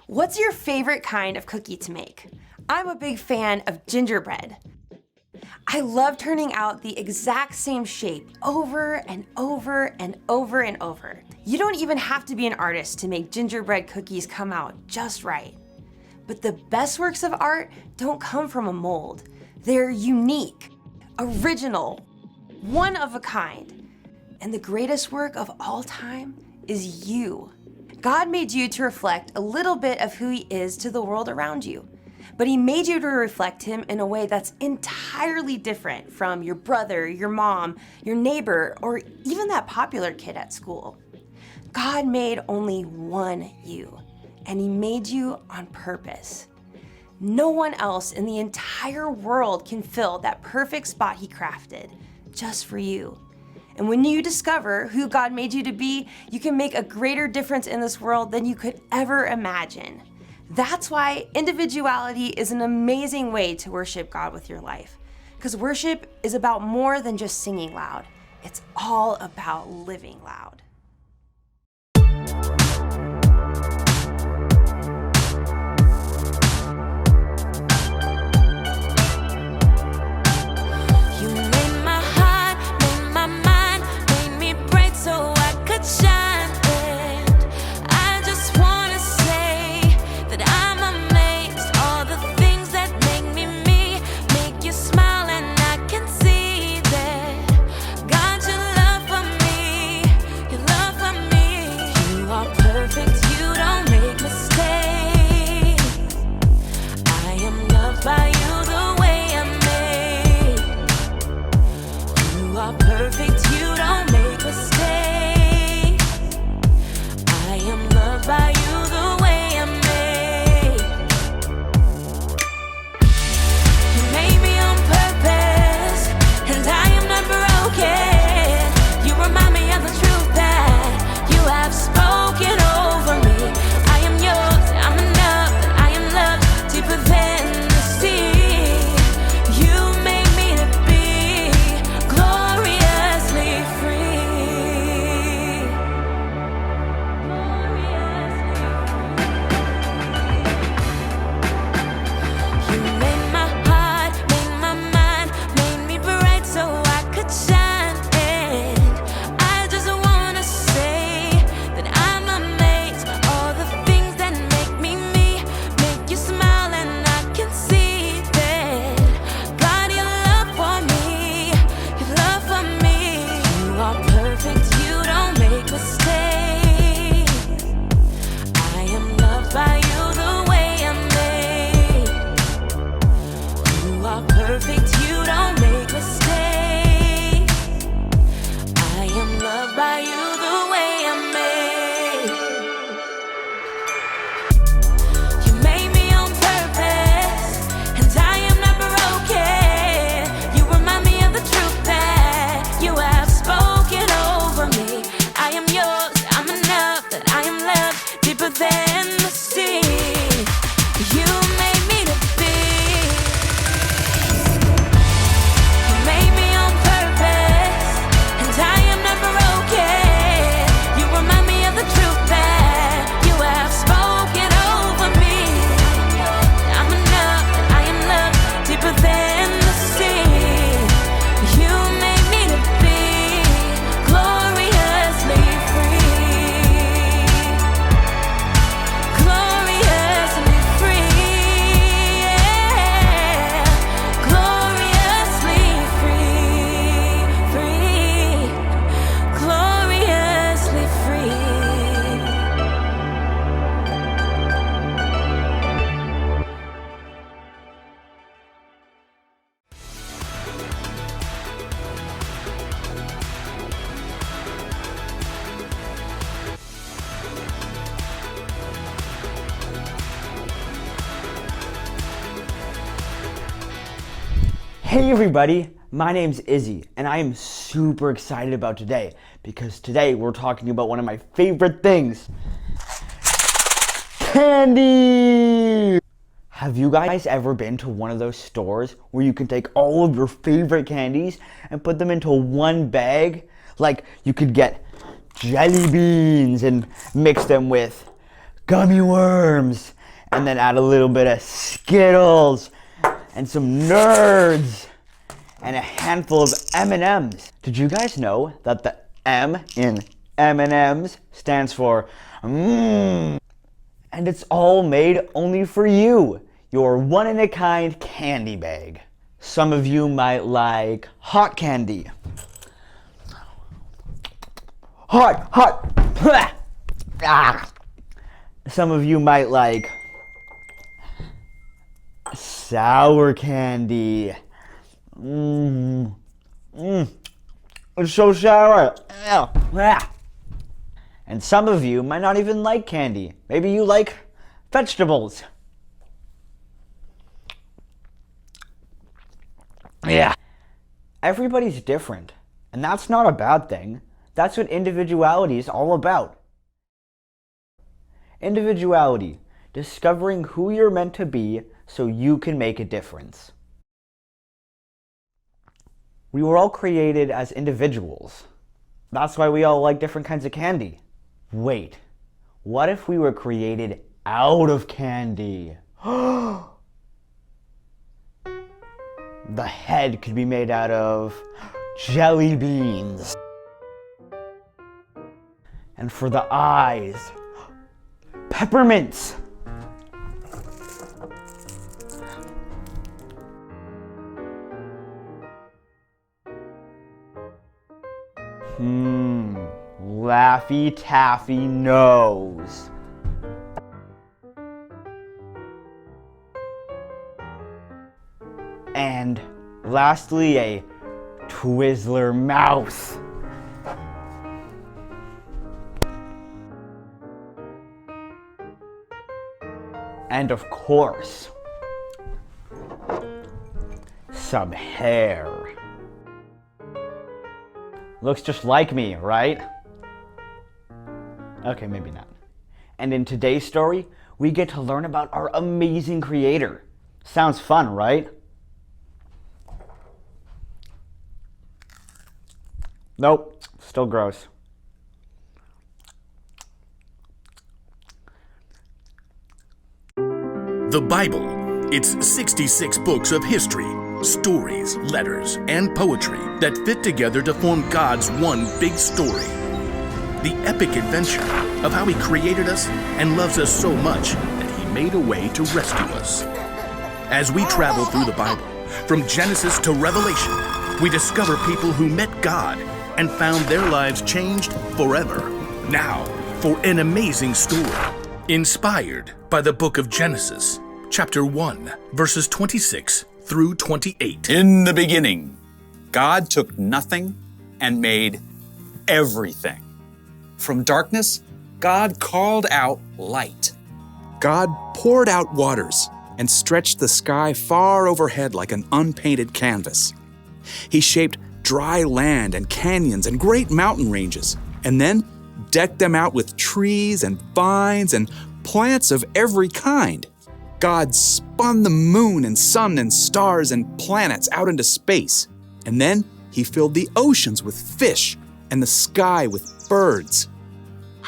What's your favorite kind of cookie to make? I'm a big fan of gingerbread. I love turning out the exact same shape over and over and over and over. You don't even have to be an artist to make gingerbread cookies come out just right. But the best works of art don't come from a mold. They're unique, original, one of a kind. And the greatest work of all time is you. God made you to reflect a little bit of who He is to the world around you. But He made you to reflect Him in a way that's entirely different from your brother, your mom, your neighbor, or even that popular kid at school. God made only one you, and He made you on purpose. No one else in the entire world can fill that perfect spot He crafted, just for you. And when you discover who God made you to be, you can make a greater difference in this world than you could ever imagine. That's why individuality is an amazing way to worship God with your life. Because worship is about more than just singing loud. It's all about living loud. Hey everybody, my name's Izzy, and I am super excited about today because today we're talking about one of my favorite things, candy! Have you guys ever been to one of those stores where you can take all of your favorite candies and put them into one bag? Like you could get jelly beans and mix them with gummy worms And then add a little bit of Skittles and some Nerds and a handful of M&Ms. Did you guys know that the M in M&Ms stands for mmm? And it's all made only for you, your one-in-a-kind candy bag. Some of you might like hot candy. Hot, hot. Ah. Some of you might like sour candy. It's so sour. And some of you might not even like candy. Maybe you like vegetables. Yeah. Everybody's different, and that's not a bad thing. That's what individuality is all about. Individuality, discovering who you're meant to be so you can make a difference. We were all created as individuals. That's why we all like different kinds of candy. Wait, what if we were created out of candy? The head could be made out of jelly beans. And for the eyes, peppermints. Laffy Taffy nose. And lastly, a Twizzler mouth. And of course, some hair. Looks just like me, right? Okay, maybe not. And in today's story, we get to learn about our amazing creator. Sounds fun, right? Nope, still gross. The Bible. It's 66 books of history, stories, letters, and poetry that fit together to form God's one big story. The epic adventure of how He created us and loves us so much that He made a way to rescue us. As we travel through the Bible, from Genesis to Revelation, we discover people who met God and found their lives changed forever. Now, for an amazing story, inspired by the book of Genesis, chapter 1, verses 26 through 28. In the beginning, God took nothing and made everything. From darkness, God called out light. God poured out waters and stretched the sky far overhead like an unpainted canvas. He shaped dry land and canyons and great mountain ranges, and then decked them out with trees and vines and plants of every kind. God spun the moon and sun and stars and planets out into space, and then He filled the oceans with fish and the sky with birds.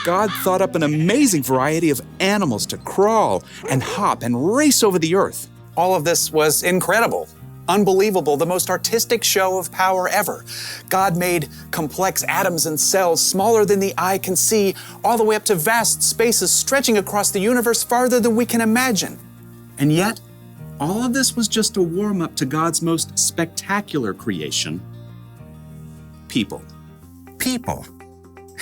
God thought up an amazing variety of animals to crawl and hop and race over the earth. All of this was incredible, unbelievable, the most artistic show of power ever. God made complex atoms and cells smaller than the eye can see, all the way up to vast spaces stretching across the universe farther than we can imagine. And yet, all of this was just a warm-up to God's most spectacular creation: people. People.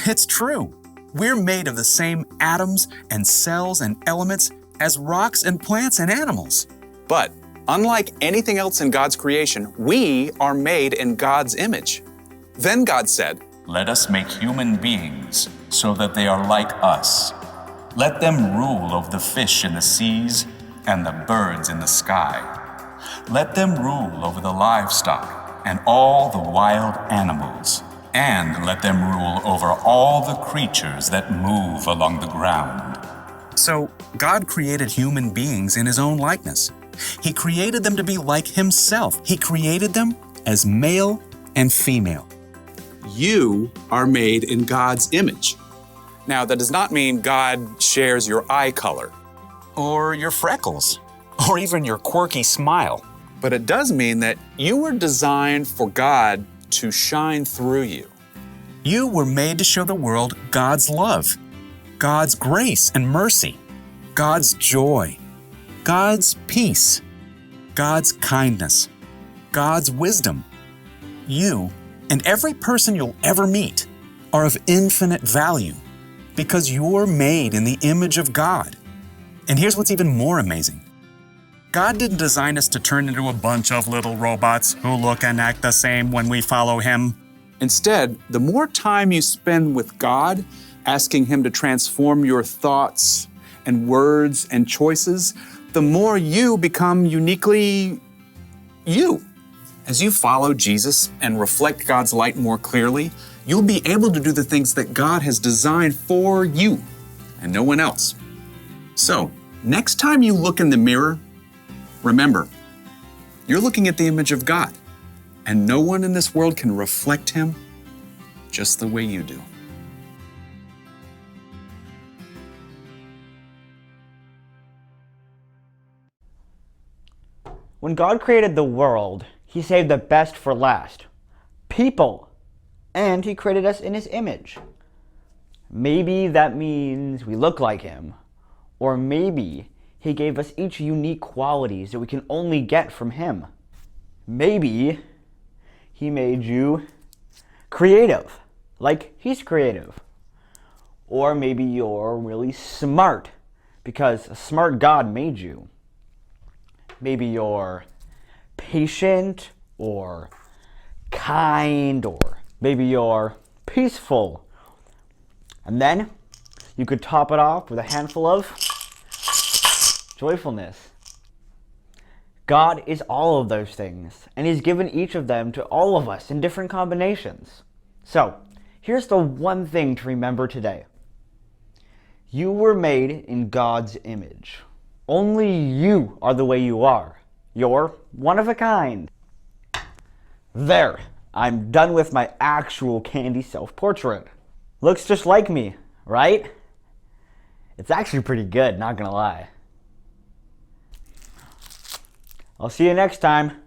It's true. We're made of the same atoms and cells and elements as rocks and plants and animals. But unlike anything else in God's creation, we are made in God's image. Then God said, "Let us make human beings so that they are like us. Let them rule over the fish in the seas and the birds in the sky. Let them rule over the livestock and all the wild animals. And let them rule over all the creatures that move along the ground." So, God created human beings in His own likeness. He created them to be like Himself. He created them as male and female. You are made in God's image. Now, that does not mean God shares your eye color. or your freckles, or even your quirky smile. But it does mean that you were designed for God to shine through you. You were made to show the world God's love, God's grace and mercy, God's joy, God's peace, God's kindness, God's wisdom. You and every person you'll ever meet are of infinite value because you're made in the image of God. And here's what's even more amazing. God didn't design us to turn into a bunch of little robots who look and act the same when we follow Him. Instead, the more time you spend with God, asking Him to transform your thoughts and words and choices, the more you become uniquely you. As you follow Jesus and reflect God's light more clearly, you'll be able to do the things that God has designed for you and no one else. So, next time you look in the mirror, remember, you're looking at the image of God, and no one in this world can reflect Him just the way you do. When God created the world, He saved the best for last. People. And He created us in His image. Maybe that means we look like Him. Or maybe He gave us each unique qualities that we can only get from Him. Maybe He made you creative, like He's creative. Or maybe you're really smart, because a smart God made you. Maybe you're patient, or kind, or maybe you're peaceful. And then you could top it off with a handful of joyfulness. God is all of those things, and He's given each of them to all of us in different combinations. So, here's the one thing to remember today. You were made in God's image. Only you are the way you are. You're one of a kind. There, I'm done with my actual candy self-portrait. Looks just like me, right? It's actually pretty good, not gonna lie. I'll see you next time.